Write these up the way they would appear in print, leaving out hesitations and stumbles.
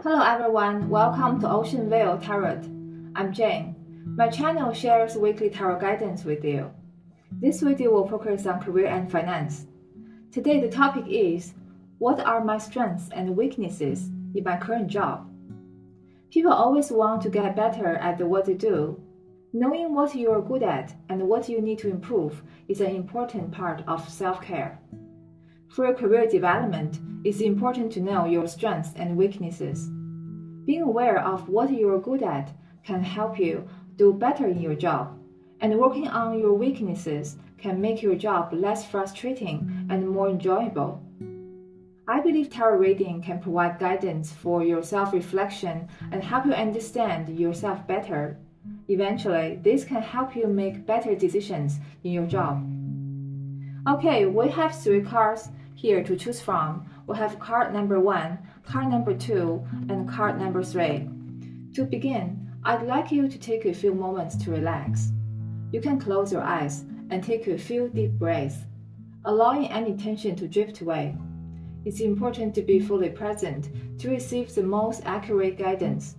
Hello everyone, welcome to OceanVeil Tarot. I'm Jane. My channel shares weekly tarot guidance with you. This video will focus on career and finance. Today the topic is, what are my strengths and weaknesses in my current job? People always want to get better at what they do. Knowing what you are good at and what you need to improve is an important part of self-care. For your career development, it's important to know your strengths and weaknesses. Being aware of what you are good at can help you do better in your job, and working on your weaknesses can make your job less frustrating and more enjoyable. I believe tarot reading can provide guidance for your self-reflection and help you understand yourself better. Eventually, this can help you make better decisions in your job. Okay, we have 3 cards here to choose from. We have card number 1, card number 2, and card number 3. To begin, I'd like you to take a few moments to relax. You can close your eyes and take a few deep breaths, allowing any tension to drift away. It's important to be fully present to receive the most accurate guidance.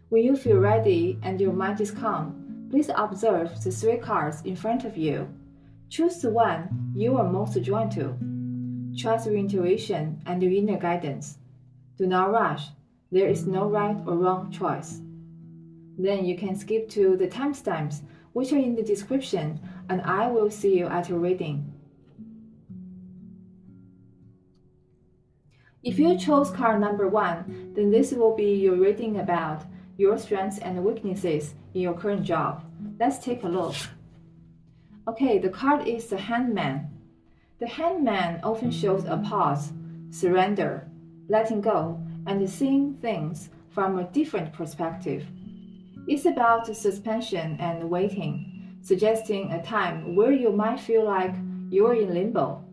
When you feel ready and your mind is calm, please observe the 3 cards in front of you. Choose the one you are most drawn to. Trust your intuition and your inner guidance. Do not rush. There is no right or wrong choice. Then you can skip to the timestamps, which are in the description, and I will see you at your reading. If you chose card number 1, then this will be your reading about your strengths and weaknesses in your current job. Let's take a look. Okay, the card is the Hangman. The Hangman often shows a pause, surrender, letting go, and seeing things from a different perspective. It's about suspension and waiting, suggesting a time where you might feel like you're in limbo.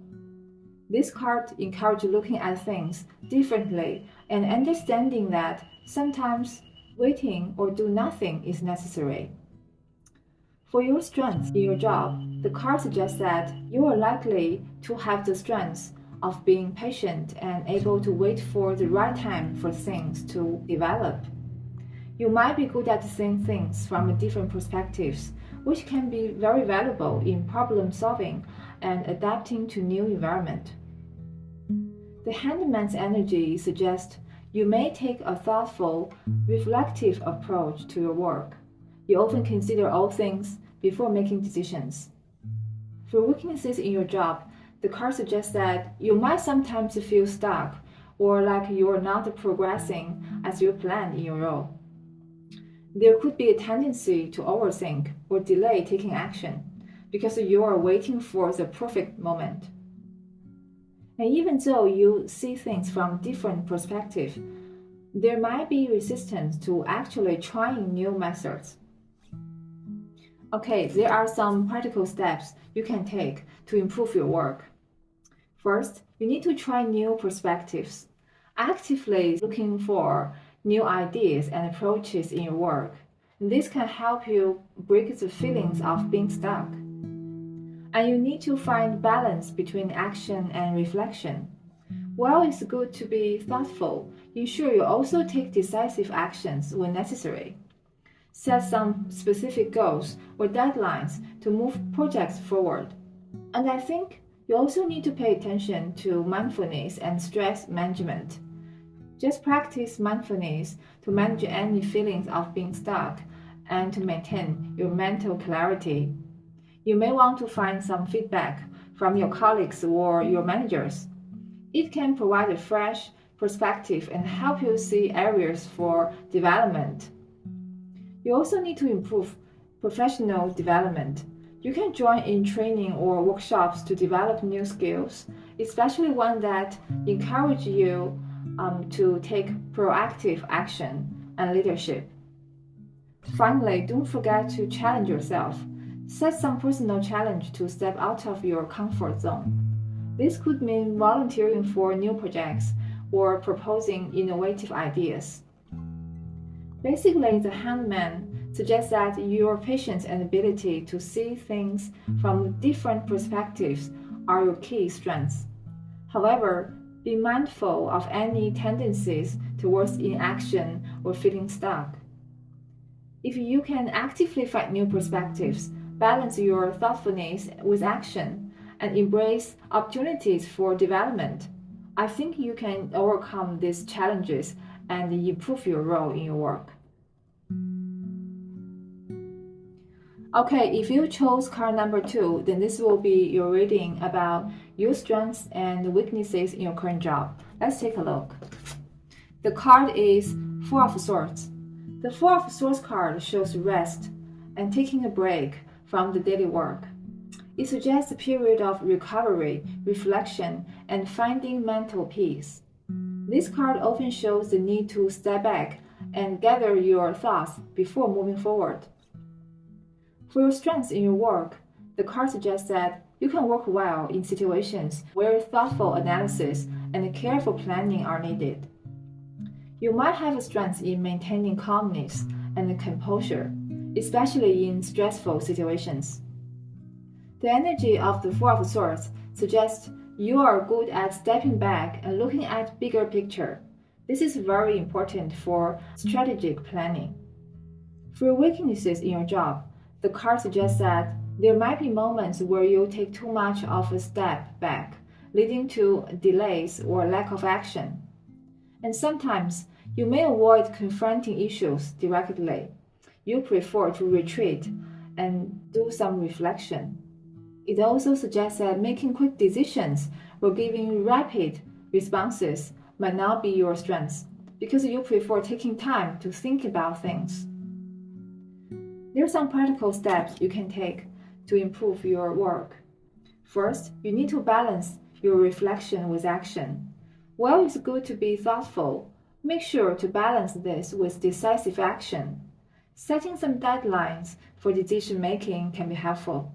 This card encourages looking at things differently and understanding that sometimes waiting or do nothing is necessary. For your strengths in your job, the card suggests that you are likely to have the strengths of being patient and able to wait for the right time for things to develop. You might be good at seeing things from different perspectives, which can be very valuable in problem solving and adapting to new environment. The Hangman's energy suggests you may take a thoughtful, reflective approach to your work. You often consider all things before making decisions. For weaknesses in your job, the card suggests that you might sometimes feel stuck or like you are not progressing as you planned in your role. There could be a tendency to overthink or delay taking action because you are waiting for the perfect moment. And even though you see things from different perspectives, there might be resistance to actually trying new methods. Okay, there are some practical steps you can take to improve your work. First, you need to try new perspectives. Actively looking for new ideas and approaches in your work. This can help you break the feelings of being stuck. And you need to find balance between action and reflection. While it's good to be thoughtful, ensure you also take decisive actions when necessary. Set some specific goals or deadlines to move projects forward. And I think you also need to pay attention to mindfulness and stress management. Just practice mindfulness to manage any feelings of being stuck and to maintain your mental clarity. You may want to find some feedback from your colleagues or your managers. It can provide a fresh perspective and help you see areas for development. You also need to improve professional development. You can join in training or workshops to develop new skills, especially ones that encourage you to take proactive action and leadership. Finally, don't forget to challenge yourself. Set some personal challenge to step out of your comfort zone. This could mean volunteering for new projects or proposing innovative ideas. Basically, the Hangman suggests that your patience and ability to see things from different perspectives are your key strengths. However, be mindful of any tendencies towards inaction or feeling stuck. If you can actively find new perspectives, balance your thoughtfulness with action, and embrace opportunities for development, I think you can overcome these challenges and improve your role in your work. Okay, if you chose card number 2, then this will be your reading about your strengths and weaknesses in your current job. Let's take a look. The card is Four of Swords. The Four of Swords card shows rest and taking a break from the daily work. It suggests a period of recovery, reflection, and finding mental peace. This card often shows the need to step back and gather your thoughts before moving forward. For your strengths in your work, the card suggests that you can work well in situations where thoughtful analysis and careful planning are needed. You might have a strength in maintaining calmness and composure, especially in stressful situations. The energy of the Four of Swords suggests you are good at stepping back and looking at bigger picture. This is very important for strategic planning. For your weaknesses in your job, the card suggests that there might be moments where you take too much of a step back, leading to delays or lack of action. And sometimes you may avoid confronting issues directly. You prefer to retreat and do some reflection. It also suggests that making quick decisions or giving rapid responses might not be your strength because you prefer taking time to think about things. There are some practical steps you can take to improve your work. First, you need to balance your reflection with action. While it's good to be thoughtful, make sure to balance this with decisive action. Setting some deadlines for decision making can be helpful.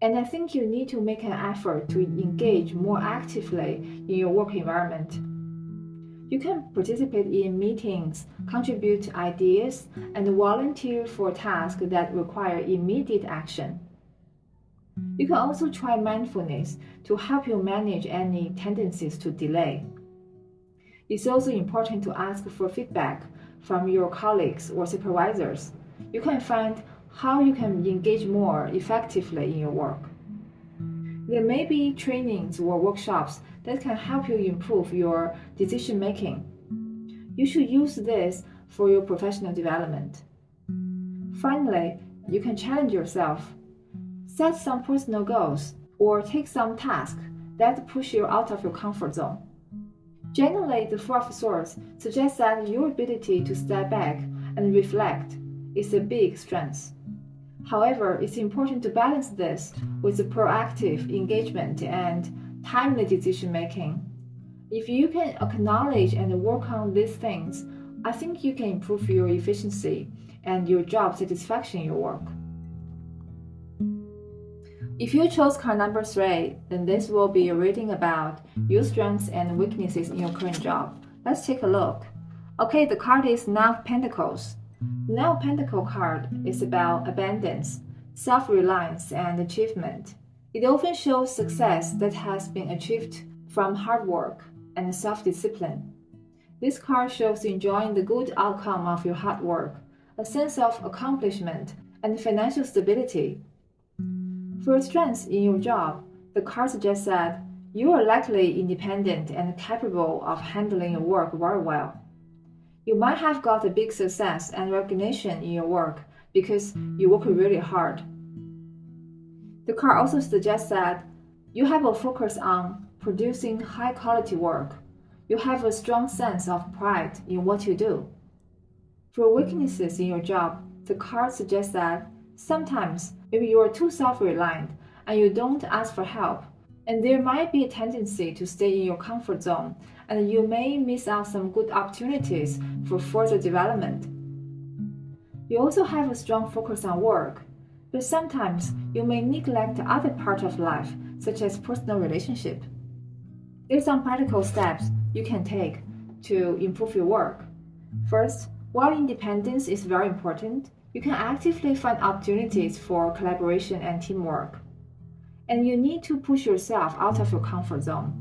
And I think you need to make an effort to engage more actively in your work environment. You can participate in meetings, contribute ideas, and volunteer for tasks that require immediate action. You can also try mindfulness to help you manage any tendencies to delay. It's also important to ask for feedback from your colleagues or supervisors. You can find how you can engage more effectively in your work. There may be trainings or workshops that can help you improve your decision making. You should use this for your professional development. Finally, you can challenge yourself. Set some personal goals or take some tasks that push you out of your comfort zone. Generally, the Four of Swords suggests that your ability to step back and reflect is a big strength. However, it's important to balance this with a proactive engagement and timely decision making. If you can acknowledge and work on these things, I think you can improve your efficiency and your job satisfaction in your work. If you chose card number 3, then this will be a reading about your strengths and weaknesses in your current job. Let's take a look. Okay, the card is Nine of Pentacles. The Nine of Pentacles card is about abundance, self-reliance, and achievement. It often shows success that has been achieved from hard work and self-discipline. This card shows enjoying the good outcome of your hard work, a sense of accomplishment, and financial stability. For your strengths in your job, the card suggests that you are likely independent and capable of handling your work very well. You might have got a big success and recognition in your work because you work really hard. The card also suggests that you have a focus on producing high-quality work. You have a strong sense of pride in what you do. For weaknesses in your job, the card suggests that sometimes maybe you are too self-reliant and you don't ask for help, and there might be a tendency to stay in your comfort zone, and you may miss out some good opportunities for further development. You also have a strong focus on work, but sometimes you may neglect other parts of life, such as personal relationship. There are some practical steps you can take to improve your work. First, while independence is very important, you can actively find opportunities for collaboration and teamwork. And you need to push yourself out of your comfort zone.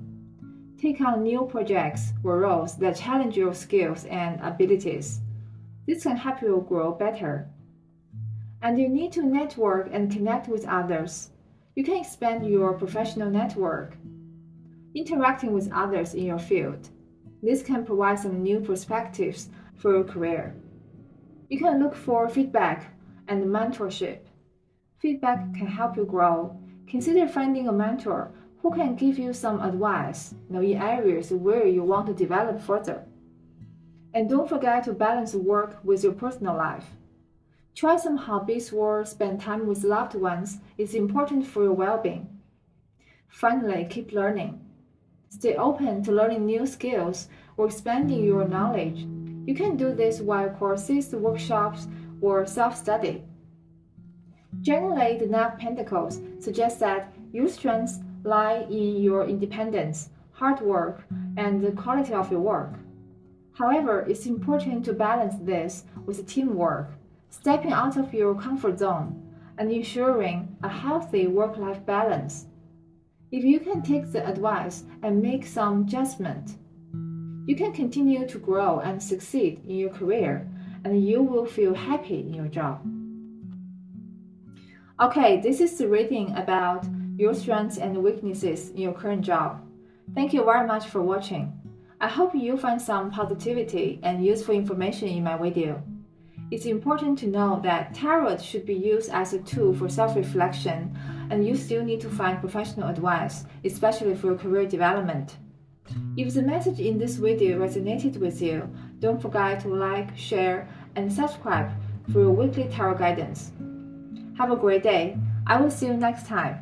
Take on new projects or roles that challenge your skills and abilities. This can help you grow better. And you need to network and connect with others. You can expand your professional network, interacting with others in your field. This can provide some new perspectives for your career. You can look for feedback and mentorship. Feedback can help you grow. Consider finding a mentor who can give you some advice in areas where you want to develop further. And don't forget to balance work with your personal life. Try some hobbies or spend time with loved ones. It's important for your well-being. Finally, keep learning. Stay open to learning new skills or expanding your knowledge. You can do this via courses, workshops, or self-study. Generally, the Knight of Pentacles suggests that your strengths lie in your independence, hard work, and the quality of your work. However, it's important to balance this with teamwork, stepping out of your comfort zone, and ensuring a healthy work-life balance. If you can take the advice and make some adjustment, you can continue to grow and succeed in your career, and you will feel happy in your job. Okay, this is the reading about your strengths and weaknesses in your current job. Thank you very much for watching. I hope you find some positivity and useful information in my video. It's important to know that tarot should be used as a tool for self-reflection, and you still need to find professional advice, especially for your career development. If the message in this video resonated with you, don't forget to like, share, and subscribe for your weekly tarot guidance. Have a great day. I will see you next time.